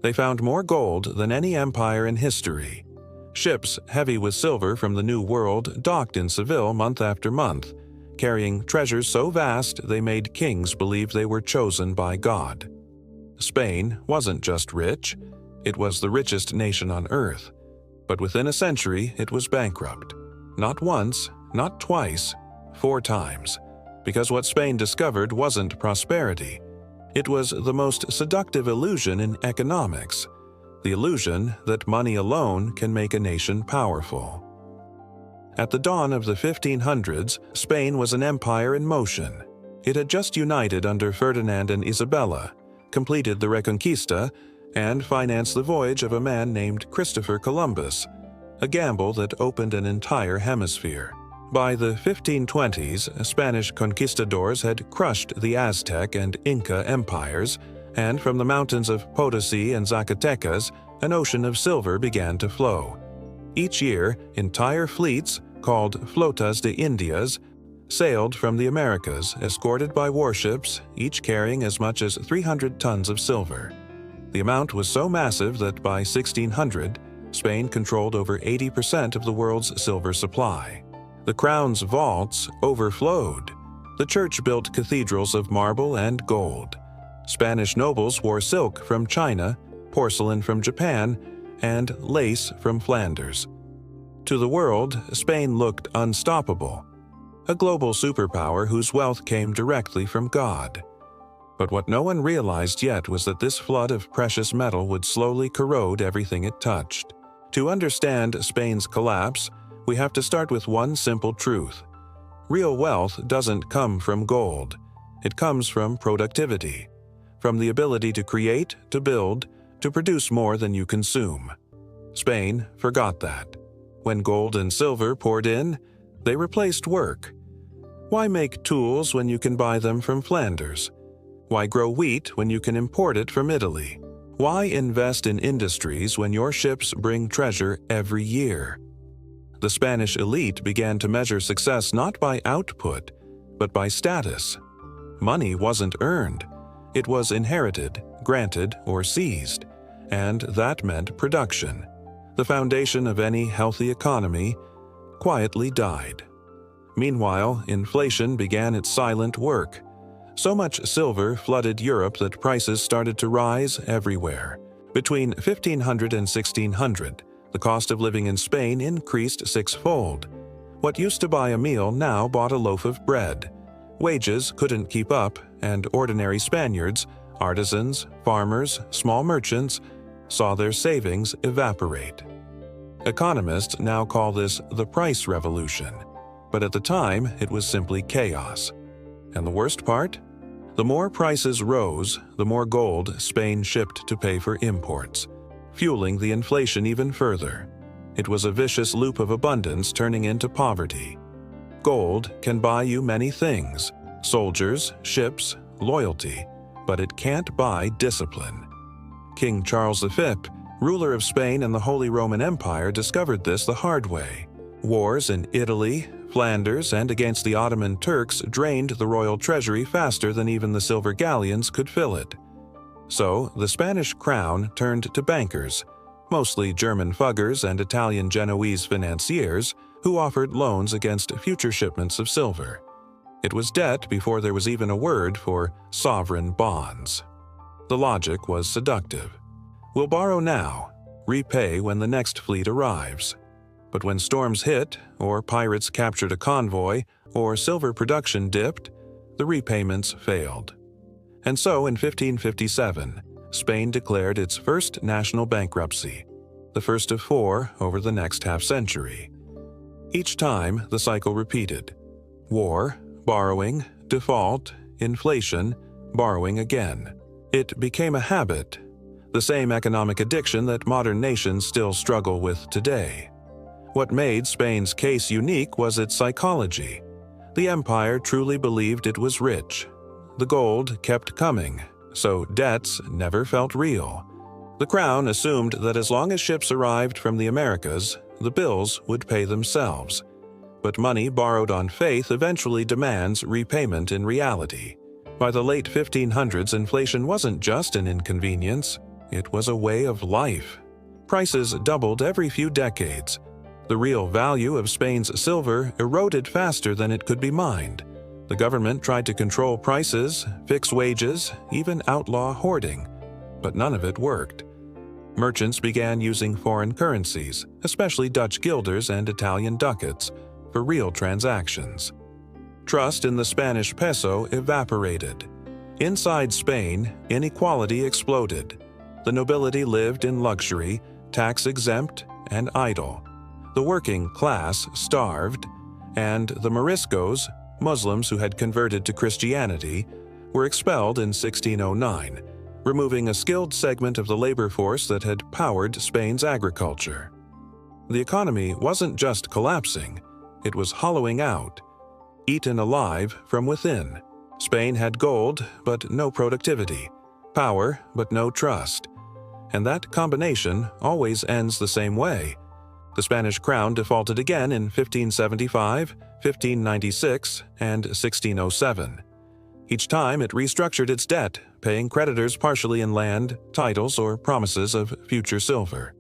They found more gold than any empire in history. Ships heavy with silver from the New World docked in Seville month after month, carrying treasures so vast they made kings believe they were chosen by God. Spain wasn't just rich, it was the richest nation on earth. But within a century, it was bankrupt. Not once, not twice, 4 times. Because what Spain discovered wasn't prosperity. It was the most seductive illusion in economics, the illusion that money alone can make a nation powerful. At the dawn of the 1500s, Spain was an empire in motion. It had just united under Ferdinand and Isabella, completed the Reconquista, and financed the voyage of a man named Christopher Columbus, a gamble that opened an entire hemisphere. By the 1520s, Spanish conquistadors had crushed the Aztec and Inca empires, and from the mountains of Potosi and Zacatecas, an ocean of silver began to flow. Each year, entire fleets, called flotas de Indias, sailed from the Americas, escorted by warships, each carrying as much as 300 tons of silver. The amount was so massive that by 1600, Spain controlled over 80% of the world's silver supply. The crown's vaults overflowed. The church built cathedrals of marble and gold. Spanish nobles wore silk from China, porcelain from Japan, and lace from Flanders. To the world, Spain looked unstoppable, a global superpower whose wealth came directly from God. But what no one realized yet was that this flood of precious metal would slowly corrode everything it touched. To understand Spain's collapse, we have to start with one simple truth. Real wealth doesn't come from gold. It comes from productivity, from the ability to create, to build, to produce more than you consume. Spain forgot that. When gold and silver poured in, they replaced work. Why make tools when you can buy them from Flanders? Why grow wheat when you can import it from Italy? Why invest in industries when your ships bring treasure every year? The Spanish elite began to measure success not by output, but by status. Money wasn't earned. It was inherited, granted, or seized, and that meant production. The foundation of any healthy economy quietly died. Meanwhile, inflation began its silent work. So much silver flooded Europe that prices started to rise everywhere. Between 1500 and 1600, the cost of living in Spain increased 6-fold. What used to buy a meal now bought a loaf of bread. Wages couldn't keep up, and ordinary Spaniards, artisans, farmers, small merchants, saw their savings evaporate. Economists now call this the price revolution, but at the time it was simply chaos. And the worst part? The more prices rose, the more gold Spain shipped to pay for imports, fueling the inflation even further. It was a vicious loop of abundance turning into poverty. Gold can buy you many things: soldiers, ships, loyalty, but it can't buy discipline. King Charles V, ruler of Spain and the Holy Roman Empire, discovered this the hard way. Wars in Italy, Flanders, and against the Ottoman Turks drained the royal treasury faster than even the silver galleons could fill it. So, the Spanish crown turned to bankers, mostly German fuggers and Italian Genoese financiers, who offered loans against future shipments of silver. It was debt before there was even a word for sovereign bonds. The logic was seductive. We'll borrow now, repay when the next fleet arrives. But when storms hit, or pirates captured a convoy, or silver production dipped, the repayments failed. And so in 1557, Spain declared its first national bankruptcy, the first of 4 over the next half-century. Each time, the cycle repeated: war, borrowing, default, inflation, borrowing again. It became a habit, the same economic addiction that modern nations still struggle with today. What made Spain's case unique was its psychology. The empire truly believed it was rich. The gold kept coming, so debts never felt real. The crown assumed that as long as ships arrived from the Americas, the bills would pay themselves. But money borrowed on faith eventually demands repayment in reality. By the late 1500s, inflation wasn't just an inconvenience, It was a way of life. Prices doubled every few decades. The real value of Spain's silver eroded faster than it could be mined. The government tried to control prices, fix wages, even outlaw hoarding, but none of it worked. Merchants began using foreign currencies, especially Dutch guilders and Italian ducats, for real transactions. Trust in the Spanish peso evaporated. Inside Spain, inequality exploded. The nobility lived in luxury, tax-exempt, and idle. The working class starved, and the Moriscos, Muslims who had converted to Christianity, were expelled in 1609, removing a skilled segment of the labor force that had powered Spain's agriculture. The economy wasn't just collapsing, it was hollowing out, eaten alive from within. Spain had gold, but no productivity, power, but no trust. And that combination always ends the same way. The Spanish crown defaulted again in 1575, 1596, and 1607. Each time it restructured its debt, paying creditors partially in land, titles, or promises of future silver.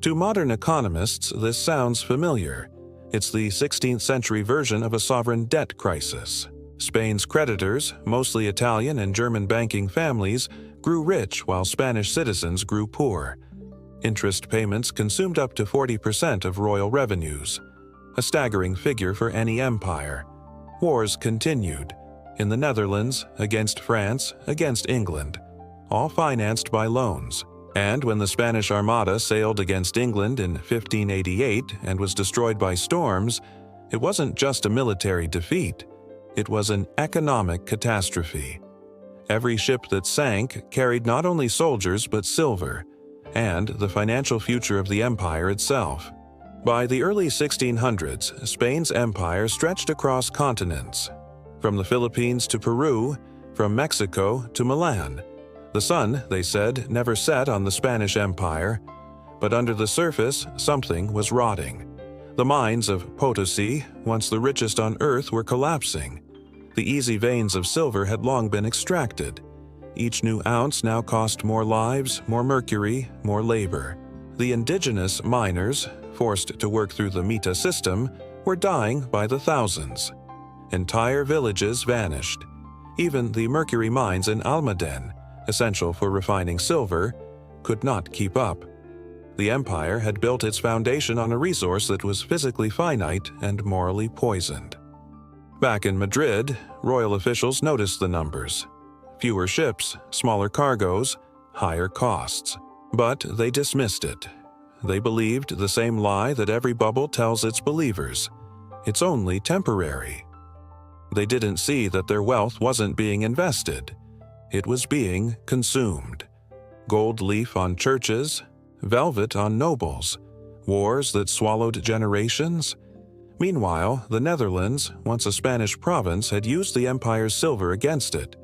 To modern economists, this sounds familiar. It's the 16th century version of a sovereign debt crisis. Spain's creditors, mostly Italian and German banking families, grew rich while Spanish citizens grew poor. Interest payments consumed up to 40% of royal revenues, a staggering figure for any empire. Wars continued, in the Netherlands, against France, against England, all financed by loans. And when the Spanish Armada sailed against England in 1588 and was destroyed by storms, it wasn't just a military defeat, it was an economic catastrophe. Every ship that sank carried not only soldiers but silver, and the financial future of the empire itself. By the early 1600s, Spain's empire stretched across continents, from the Philippines to Peru, from Mexico to Milan. The sun, they said, never set on the Spanish Empire, but under the surface, something was rotting. The mines of Potosi, once the richest on earth, were collapsing. The easy veins of silver had long been extracted. Each new ounce now cost more lives, more mercury, more labor. The indigenous miners, forced to work through the Mita system, were dying by the thousands. Entire villages vanished. Even the mercury mines in Almaden, essential for refining silver, could not keep up. The empire had built its foundation on a resource that was physically finite and morally poisoned. Back in Madrid, royal officials noticed the numbers. Fewer ships, smaller cargoes, higher costs. But they dismissed it. They believed the same lie that every bubble tells its believers. It's only temporary. They didn't see that their wealth wasn't being invested. It was being consumed. Gold leaf on churches, velvet on nobles, wars that swallowed generations. Meanwhile, the Netherlands, once a Spanish province, had used the empire's silver against it,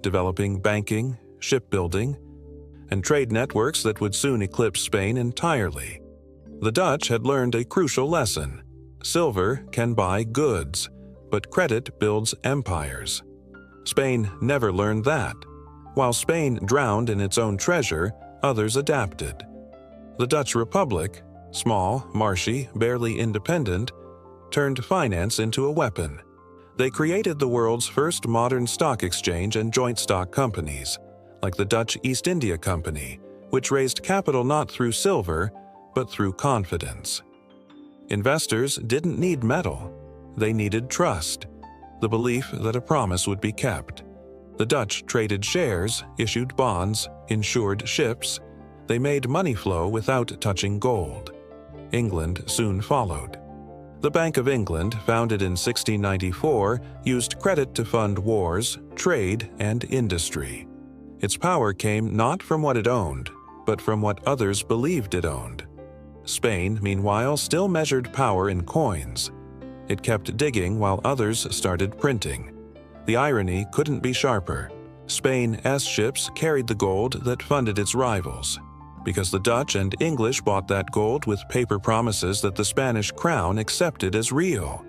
developing banking, shipbuilding, and trade networks that would soon eclipse Spain entirely. The Dutch had learned a crucial lesson. Silver can buy goods, but credit builds empires. Spain never learned that. While Spain drowned in its own treasure, others adapted. The Dutch Republic, small, marshy, barely independent, turned finance into a weapon. They created the world's first modern stock exchange and joint stock companies, like the Dutch East India Company, which raised capital not through silver, but through confidence. Investors didn't need metal. They needed trust, the belief that a promise would be kept. The Dutch traded shares, issued bonds, insured ships. They made money flow without touching gold. England soon followed. The Bank of England, founded in 1694, used credit to fund wars, trade, and industry. Its power came not from what it owned, but from what others believed it owned. Spain, meanwhile, still measured power in coins. It kept digging while others started printing. The irony couldn't be sharper. Spain's ships carried the gold that funded its rivals, because the Dutch and English bought that gold with paper promises that the Spanish crown accepted as real.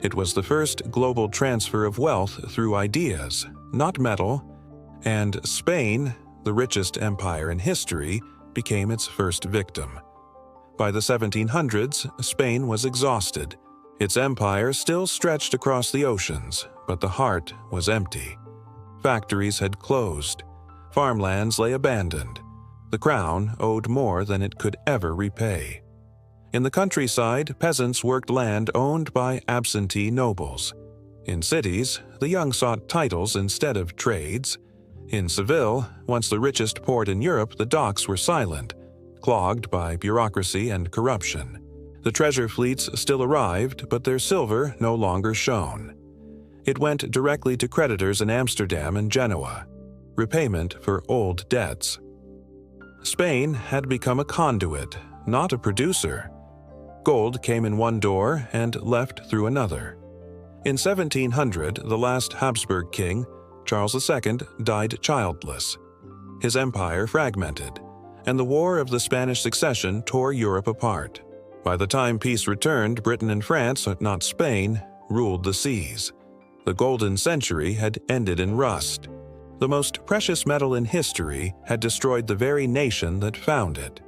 It was the first global transfer of wealth through ideas, not metal, and Spain, the richest empire in history, became its first victim. By the 1700s, Spain was exhausted. Its empire still stretched across the oceans, but the heart was empty. Factories had closed. Farmlands lay abandoned. The crown owed more than it could ever repay. In the countryside, peasants worked land owned by absentee nobles. In cities, the young sought titles instead of trades. In Seville, once the richest port in Europe, the docks were silent, clogged by bureaucracy and corruption. The treasure fleets still arrived, but their silver no longer shone. It went directly to creditors in Amsterdam and Genoa, repayment for old debts. Spain had become a conduit, not a producer. Gold came in one door and left through another. In 1700, the last Habsburg king, Charles II, died childless. His empire fragmented, and the War of the Spanish Succession tore Europe apart. By the time peace returned, Britain and France, not Spain, ruled the seas. The golden century had ended in rust. The most precious metal in history had destroyed the very nation that found it.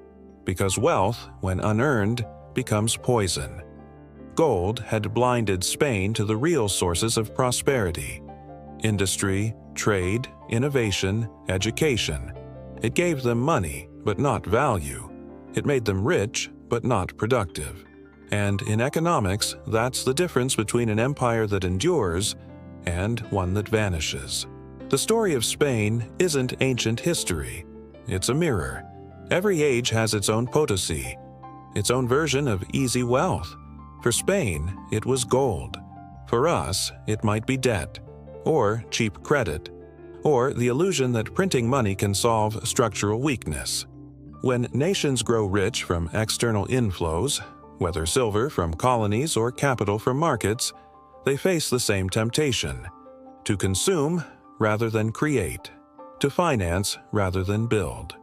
Because wealth, when unearned, becomes poison. Gold had blinded Spain to the real sources of prosperity: industry, trade, innovation, education. It gave them money, but not value. It made them rich, but not productive. And in economics, that's the difference between an empire that endures and one that vanishes. The story of Spain isn't ancient history. It's a mirror. Every age has its own potency, its own version of easy wealth. For Spain, it was gold. For us, it might be debt, or cheap credit, or the illusion that printing money can solve structural weakness. When nations grow rich from external inflows, whether silver from colonies or capital from markets, they face the same temptation: to consume rather than create, to finance rather than build.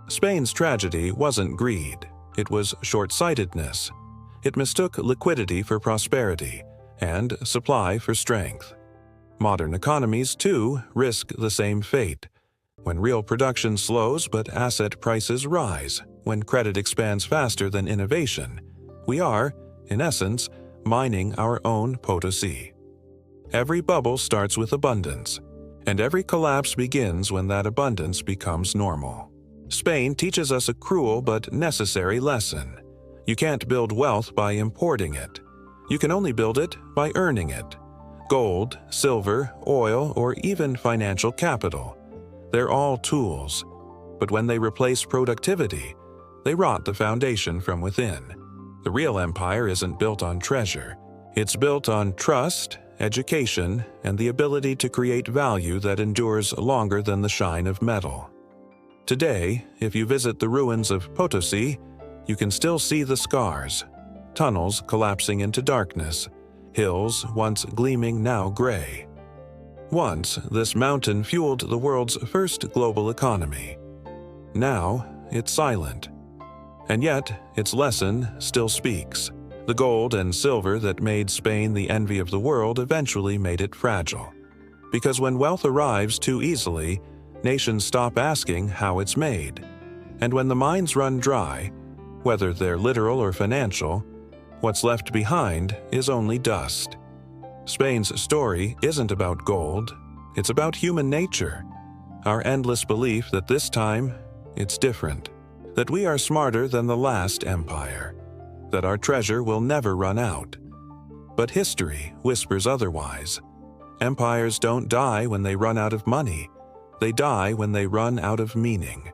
Spain's tragedy wasn't greed, it was short-sightedness. It mistook liquidity for prosperity and supply for strength. Modern economies, too, risk the same fate. When real production slows but asset prices rise, when credit expands faster than innovation, we are, in essence, mining our own potency. Every bubble starts with abundance, and every collapse begins when that abundance becomes normal. Spain teaches us a cruel but necessary lesson. You can't build wealth by importing it. You can only build it by earning it. Gold, silver, oil, or even financial capital. They're all tools. But when they replace productivity, they rot the foundation from within. The real empire isn't built on treasure. It's built on trust, education, and the ability to create value that endures longer than the shine of metal. Today, if you visit the ruins of Potosi, you can still see the scars: tunnels collapsing into darkness, hills once gleaming now gray. Once, this mountain fueled the world's first global economy. Now, it's silent. And yet, its lesson still speaks. The gold and silver that made Spain the envy of the world eventually made it fragile. Because when wealth arrives too easily, nations stop asking how it's made. And when the mines run dry, whether they're literal or financial, what's left behind is only dust. Spain's story isn't about gold, it's about human nature. Our endless belief that this time, it's different. That we are smarter than the last empire. That our treasure will never run out. But history whispers otherwise. Empires don't die when they run out of money. They die when they run out of meaning.